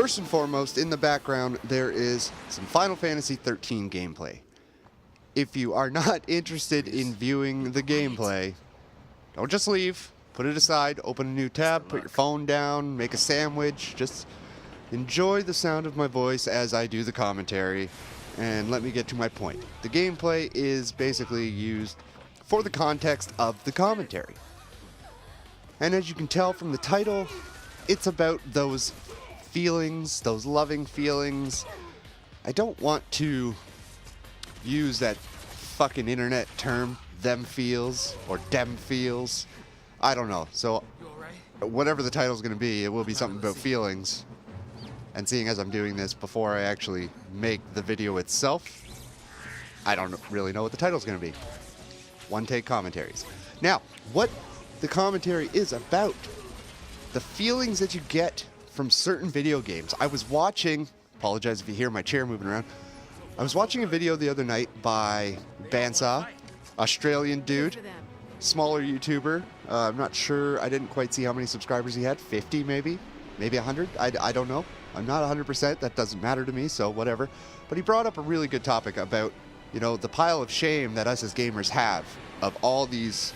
First and foremost, in the background, there is some Final Fantasy XIII gameplay. If you are not interested in viewing the gameplay, don't just leave. Put it aside, open a new tab, put your phone down, make a sandwich. Just enjoy the sound of my voice as I do the commentary, and let me get to my point. The gameplay is basically used for the context of the commentary. And as you can tell from the title, it's about those feelings, those loving feelings. I don't want to use that fucking internet term, them feels, or dem feels. I don't know. So whatever the title's going to be, it will be something about feelings. And seeing as I'm doing this before I actually make the video itself, I don't really know what the title's going to be. One-take commentaries. Now, what the commentary is about, the feelings that you get from certain video games. I was watching, apologize if you hear my chair moving around, I was watching a video the other night by Bandsaw, Australian dude, smaller YouTuber. I'm not sure, I didn't quite see how many subscribers he had, 50 maybe 100, I don't know. I'm not 100%, that doesn't matter to me, so whatever. But he brought up a really good topic about, you know, the pile of shame that us as gamers have of all these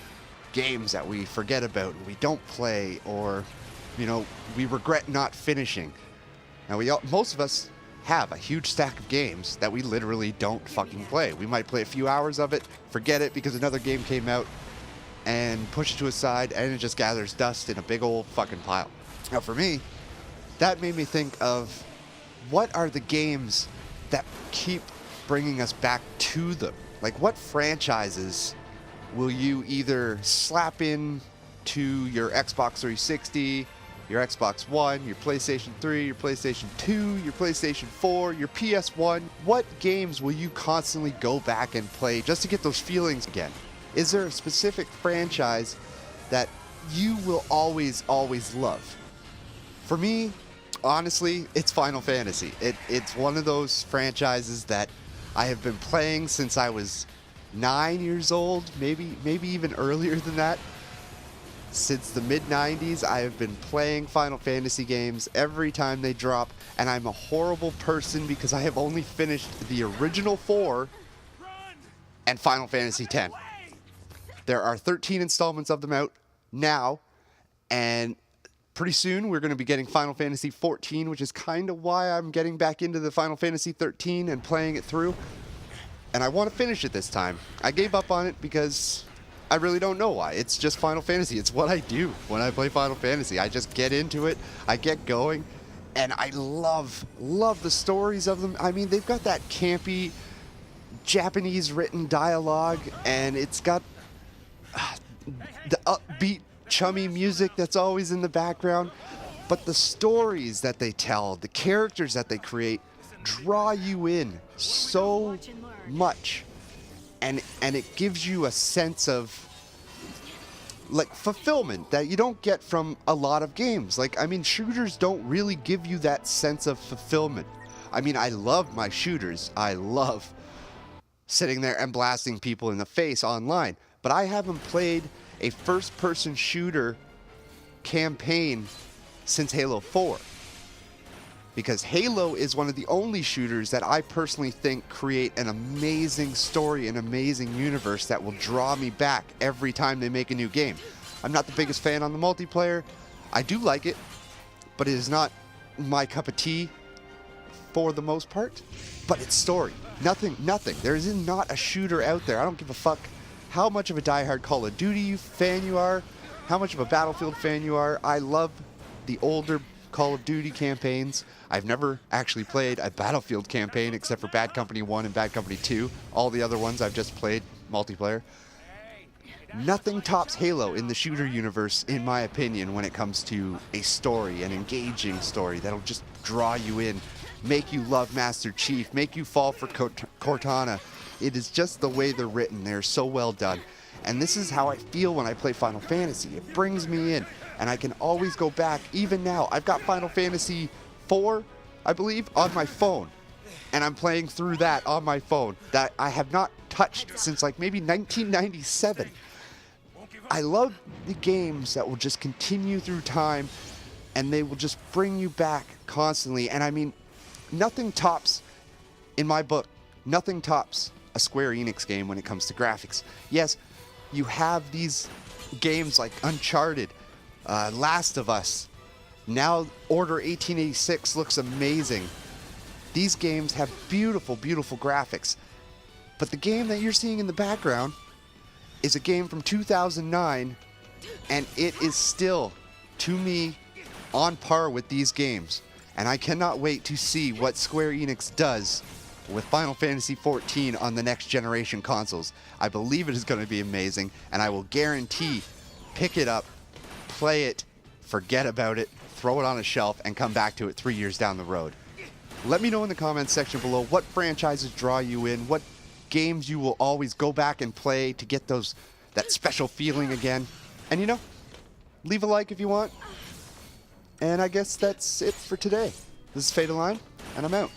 games that we forget about and we don't play, or, you know, we regret not finishing. Now, most of us have a huge stack of games that we literally don't fucking play. We might play a few hours of it, forget it because another game came out, and push it to a side, and it just gathers dust in a big old fucking pile. Now, for me, that made me think of what are the games that keep bringing us back to them? Like, what franchises will you either slap in to your Xbox 360, your Xbox One, your PlayStation 3, your PlayStation 2, your PlayStation 4, your PS1? What games will you constantly go back and play just to get those feelings again? Is there a specific franchise that you will always, always love? For me, honestly, it's Final Fantasy. It's one of those franchises that I have been playing since I was 9 years old, maybe even earlier than that. Since the mid-90s, I have been playing Final Fantasy games every time they drop, and I'm a horrible person because I have only finished the original 4 and Final Fantasy X. There are 13 installments of them out now, and pretty soon we're going to be getting Final Fantasy XIV, which is kind of why I'm getting back into the Final Fantasy XIII and playing it through. And I want to finish it this time. I gave up on it because I really don't know why. It's just Final Fantasy. It's what I do when I play Final Fantasy. I just get into it, I get going, and I love the stories of them. I mean, they've got that campy Japanese written dialogue, and it's got the upbeat, chummy music that's always in the background. But the stories that they tell, the characters that they create, draw you in so much, and it gives you a sense of like fulfillment that you don't get from a lot of games. Like, I mean, shooters don't really give you that sense of fulfillment. I mean, I love my shooters. I love sitting there and blasting people in the face online, but I haven't played a first-person shooter campaign since Halo 4. Because Halo is one of the only shooters that I personally think create an amazing story, an amazing universe that will draw me back every time they make a new game. I'm not the biggest fan on the multiplayer. I do like it, but it is not my cup of tea for the most part. But it's story. Nothing. There is not a shooter out there. I don't give a fuck how much of a diehard Call of Duty fan you are, how much of a Battlefield fan you are. I love the older Call of Duty campaigns. I've never actually played a Battlefield campaign except for Bad Company 1 and Bad Company 2. All the other ones I've just played multiplayer. Nothing tops Halo in the shooter universe, in my opinion, when it comes to a story, an engaging story that'll just draw you in, make you love Master Chief, make you fall for Cortana. It is just the way they're written. They're so well done. And this is how I feel when I play Final Fantasy. It brings me in, and I can always go back. Even now, I've got Final Fantasy 4, I believe, on my phone. And I'm playing through that on my phone that I have not touched since like maybe 1997. I love the games that will just continue through time and they will just bring you back constantly. And I mean, nothing tops, in my book, nothing tops a Square Enix game when it comes to graphics. Yes, you have these games like Uncharted, Last of Us, now Order 1886 looks amazing. These games have beautiful, beautiful graphics. But the game that you're seeing in the background is a game from 2009, and it is still, to me, on par with these games. And I cannot wait to see what Square Enix does with Final Fantasy XIV on the next generation consoles. I believe it is going to be amazing, and I will guarantee pick it up, play it, forget about it, throw it on a shelf, and come back to it 3 years down the road. Let me know in the comments section below what franchises draw you in, what games you will always go back and play to get that special feeling again. And you know, leave a like if you want. And I guess that's it for today. This is Fatedlime, and I'm out.